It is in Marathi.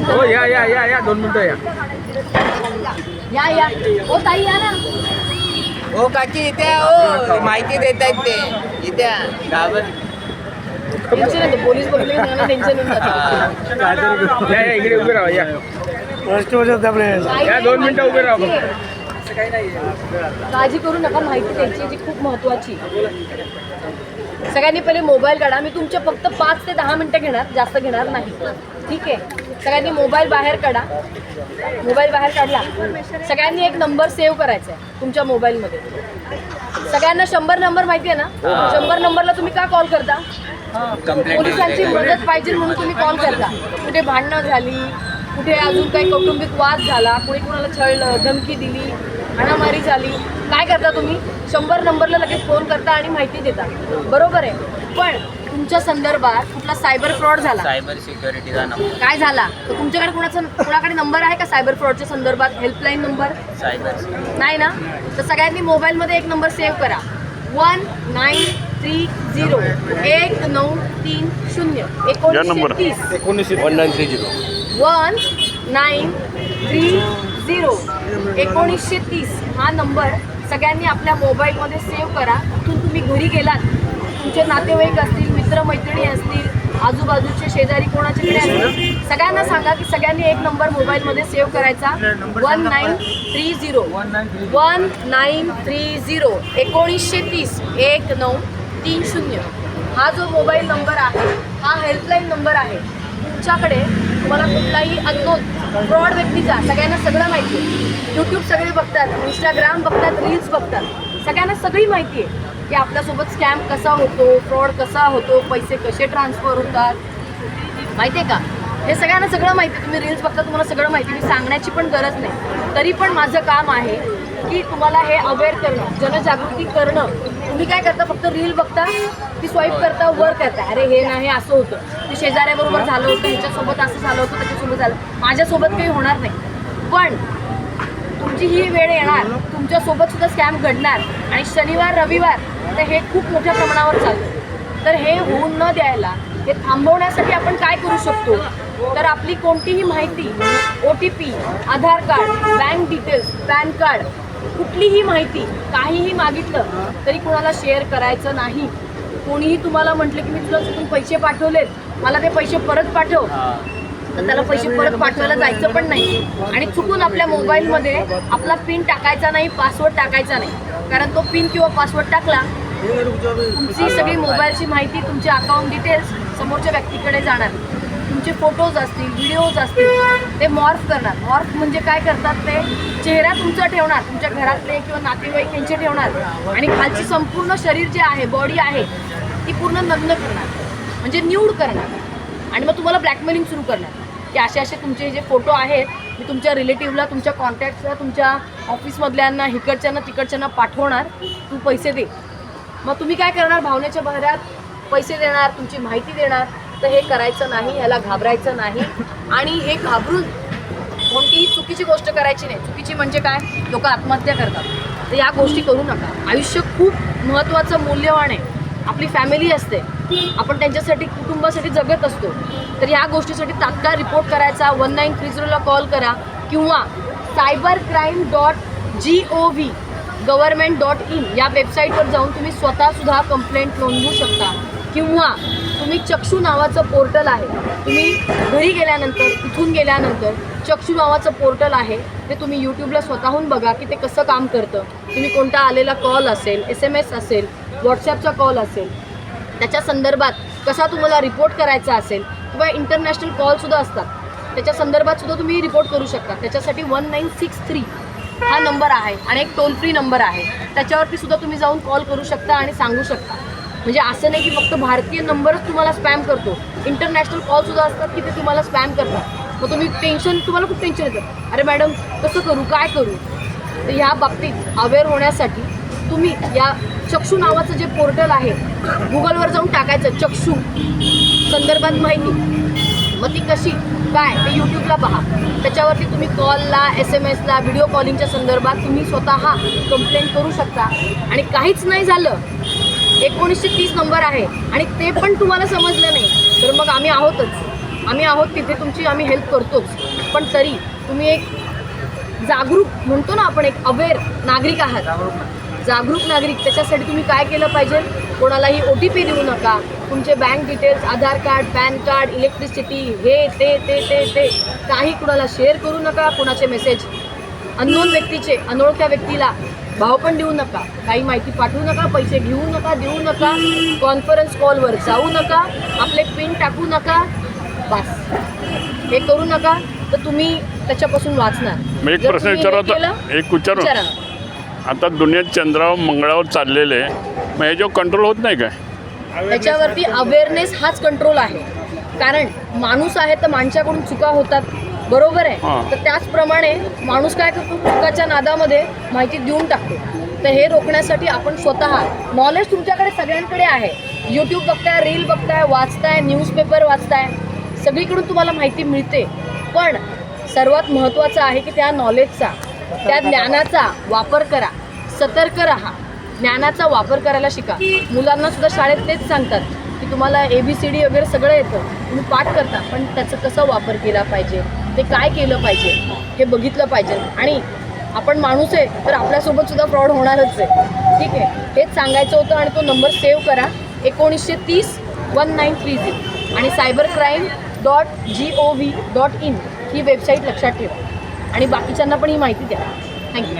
मिनिटं. हो या 2 मिनिटं या. या ओ ताई या ना. हो काकी इथे हो माहिती देत आहेत ते इथे गावात. टेन्शन येतं पोलीस बघितलं की सगळ्यांना टेन्शन येऊन जातं. या इकडे उभे राहा या. या 2 मिनिटं उभे राहा. काळजी करू नका, माहिती द्यायची जी खूप महत्त्वाची. सगळ्यांनी पहिले मोबाईल काढा. मी तुमचे फक्त 5 ते 10 मिनिटं घेणार, जास्त घेणार नाही. ठीक आहे, सगळ्यांनी मोबाईल बाहेर काढा. मोबाईल बाहेर काढला. सगळ्यांनी एक नंबर सेव्ह करायचा आहे तुमच्या मोबाईलमध्ये. सगळ्यांना 100 नंबर माहिती आहे ना? 100 नंबरला तुम्ही का कॉल करता? पोलिसांची मदत पाहिजे म्हणून तुम्ही कॉल करता. कुठे भांडणं झाली, कुठे अजून काही कौटुंबिक वाद झाला, कोणी कोणाला छळलं, धमकी दिली, हाणामारी झाली, काय करता तुम्ही? 100 नंबरला लगेच फोन करता आणि माहिती देता. बरोबर आहे. पण तुमच्या संदर्भात कुठला सायबर फ्रॉड झाला, सायबर सिक्युरिटीचा नंबर काय झाला तर तुमच्याकडे कोणाकडे नंबर आहे का सायबर फ्रॉडच्या संदर्भात? हेल्पलाईन नंबर सायबर नाही ना? तर सगळ्यांनी मोबाईलमध्ये एक नंबर सेव्ह करा. 1930 1930 1930 1930 हा नंबर सगळ्यांनी आपल्या मोबाईलमध्ये सेव्ह करा. तिथून तुम्ही घरी गेलात, तुमचे नातेवाईक असतील, मित्रमैत्रिणी असतील, आजूबाजूचे शेजारी कोणाच्याकडे असतील, सगळ्यांना सांगा की सगळ्यांनी एक नंबर मोबाईलमध्ये सेव्ह करायचा. 1930 1930 1930 हा जो मोबाईल नंबर आहे हा हेल्पलाईन नंबर आहे. तुमच्याकडे तुम्हाला कुठलाही अननोन फ्रॉड व्यक्तीचा, सगळ्यांना सगळं माहिती आहे. यूट्यूब सगळे बघतात, इंस्टाग्राम बघतात, रील्स बघतात, सगळ्यांना सगळी माहिती आहे की आपल्यासोबत स्कॅम कसा होतो, फ्रॉड कसा होतो, पैसे कसे ट्रान्सफर होतात, माहिती आहे का? हे सगळ्यांना सगळं माहिती आहे. तुम्ही रील्स बघता, तुम्हाला सगळं माहिती. मी सांगण्याची पण गरज नाही. तरी पण माझं काम आहे की तुम्हाला हे अवेअर करणं, जनजागृती करणं. तुम्ही काय करता? फक्त रील बघता, ती स्वाईप करता, वर करता, अरे हे नाही असं होतं, ते शेजाऱ्याबरोबर झालं होतं, ह्याच्यासोबत असं झालं होतं, त्याच्यासोबत झालं, माझ्यासोबत काही होणार नाही. पण तुमची ही वेळ येणार, तुमच्यासोबत सुद्धा स्कॅम घडणार आणि शनिवार रविवार तर हे खूप मोठ्या प्रमाणावर चालतं. तर हे होऊन न द्यायला, हे थांबवण्यासाठी आपण काय करू शकतो? तर आपली कोणतीही माहिती, OTP, Aadhaar card, bank details, PAN card, कुठलीही माहिती काहीही मागितलं तरी कोणाला शेअर करायचं नाही. कोणीही तुम्हाला म्हटलं की मी तुला चुकून पैसे पाठवलेत, मला ते पैसे परत पाठव, तर त्याला पैसे परत पाठवायला जायचं पण नाही. आणि चुकून आपल्या मोबाईलमध्ये आपला पिन टाकायचा नाही, पासवर्ड टाकायचा नाही. कारण तो पिन किंवा पासवर्ड टाकला, तुमची सगळी मोबाईलची माहिती, तुमचे अकाउंट डिटेल्स समोरच्या व्यक्तीकडे जाणार. तुमचे फोटोज असतील, व्हिडिओज असतील, ते मॉर्फ करणार. मॉर्फ म्हणजे काय करतात? ते चेहरा तुमचा ठेवणार, तुमच्या घरातले किंवा नातेवाईक यांचे ठेवणार आणि खालची संपूर्ण शरीर जे आहे, बॉडी आहे, ती पूर्ण नग्न करणार, म्हणजे न्यूड करणार. आणि मग तुम्हाला ब्लॅकमेलिंग सुरू करणार की असे तुमचे जे फोटो आहेत मी तुमच्या रिलेटिव्हला, तुमच्या कॉन्टॅक्ट्सला, तुमच्या ऑफिसमधल्यांना, इकडच्यांना तिकडच्यांना पाठवणार, तू पैसे दे. मग तुम्ही काय करणार? भावनेच्या बहरात पैसे देणार, तुमची माहिती देणार. तर हे करायचं नाही, ह्याला घाबरायचं नाही. आणि हे घाबरून कोणतीही चुकीची गोष्ट करायची नाही. चुकीची म्हणजे काय? लोक आत्महत्या करतात. तर या गोष्टी करू नका. आयुष्य खूप महत्त्वाचं, मूल्यवान आहे. आपली फॅमिली असते, आपण त्यांच्यासाठी, कुटुंबासाठी जगत असतो. तर ह्या गोष्टीसाठी तात्काळ रिपोर्ट करायचा. 1930ला कॉल करा किंवा cybercrime.gov government.in या वेबसाईटवर जाऊन तुम्ही स्वतःसुद्धा कंप्लेंट नोंदवू शकता. किंवा तुम्ही चक्षू नावाचं पोर्टल आहे, तुम्ही घरी गेल्यानंतर, इथून गेल्यानंतर चक्षू नावाचं पोर्टल आहे, ते तुम्ही यूट्यूबला स्वतःहून बघा की ते कसं काम करतं. तुम्ही कोणता आलेला कॉल असेल, SMS असेल, व्हॉट्सॲपचा कॉल असेल, त्याच्या संदर्भात कसा तुम्हाला रिपोर्ट करायचा असेल किंवा इंटरनॅशनल कॉलसुद्धा असतात, त्याच्या संदर्भात सुद्धा तुम्ही रिपोर्ट करू शकता. त्याच्यासाठी 1963 हा नंबर आहे आणि एक टोल फ्री नंबर आहे, त्याच्यावरती सुद्धा तुम्ही जाऊन कॉल करू शकता आणि सांगू शकता. म्हणजे असं नाही की फक्त भारतीय नंबरच तुम्हाला स्पॅम करतो, इंटरनॅशनल कॉलसुद्धा असतात की ते तुम्हाला स्पॅम करतात. मग तुम्हाला खूप टेन्शन येतं, अरे मॅडम कसं करू, काय करू? तर ह्या बाबतीत अवेअर होण्यासाठी तुम्ही या चक्षू नावाचं जे पोर्टल आहे, गुगलवर जाऊन टाकायचं चक्षू संदर्भात माहिती. मग ती कशी काय ते यूट्यूबला पहा. त्याच्यावरती तुम्ही कॉलला, SMSला, व्हिडिओ कॉलिंगच्या संदर्भात तुम्ही स्वतः कंप्लेंट करू शकता. आणि काहीच नाही झालं, 1930 नंबर आहे आणि ते पण तुम्हाला समजलं नाही, तर मग आम्ही आहोतच. आम्ही आहोत तिथे तुमची आम्ही हेल्प करतोच, पण तरी तुम्ही एक जागरूक म्हणतो ना आपण, एक अवेअर नागरिक आहात, जागरूक नागरिक. त्याच्यासाठी तुम्ही काय केलं पाहिजे? कोणालाही OTP देऊ नका. तुमचे बँक डिटेल्स, आधार कार्ड, पॅन कार्ड, इलेक्ट्रिसिटी, हे ते काही कुणाला शेअर करू नका. कुणाचे मेसेज अननोन व्यक्तीचे, अनोळख्या व्यक्तीला भाव पण देऊ नका, काही माहिती पाठवू नका, पैसे घेऊ नका, देऊ नका, कॉन्फरन्स कॉलवर जाऊ नका, आपले पिन टाकू नका. बस हे करू नका तर तुम्ही त्याच्यापासून वाचणार. मी एक प्रश्न विचारू. विचारा. आता दुनियेत चंद्रावर मंगळावर चाललेले आहे, मग ह्याच्यावर कंट्रोल होत नाही काय? त्याच्यावरती अवेअरनेस हाच कंट्रोल आहे. कारण माणूस आहे तर माणसाकडून चुका होतात, बरोबर आहे. हां. तर त्याचप्रमाणे माणूस काय करतो, चुकाच्या नादामध्ये माहिती देऊन टाकतो. तर हे रोखण्यासाठी आपण स्वतः, नॉलेज तुमच्याकडे सगळ्यांकडे आहे. यूट्यूब बघताय, रील बघताय, वाचताय, न्यूजपेपर वाचताय, सगळीकडून तुम्हाला माहिती मिळते. पण सर्वात महत्त्वाचं आहे की त्या नॉलेजचा, त्या ज्ञानाचा वापर करा. सतर्क राहा, ज्ञानाचा वापर करायला शिका. मुलांना सुद्धा शाळेत तेच सांगतात की तुम्हाला ABCD वगैरे सगळं येतं, तुम्ही पाठ करता, पण त्याचा कसा वापर केला पाहिजे, ते काय केलं पाहिजे हे बघितलं पाहिजे. आणि आपण माणूस आहे तर आपल्यासोबत सुद्धा फ्रॉड होणारच आहे, ठीक आहे. हेच सांगायचं होतं. आणि तो नंबर सेव्ह करा, 1930-1930 आणि cybercrime.gov.in ही वेबसाईट लक्षात ठेवा. आणि बाकीच्यांना पण ही माहिती द्या. थँक्यू.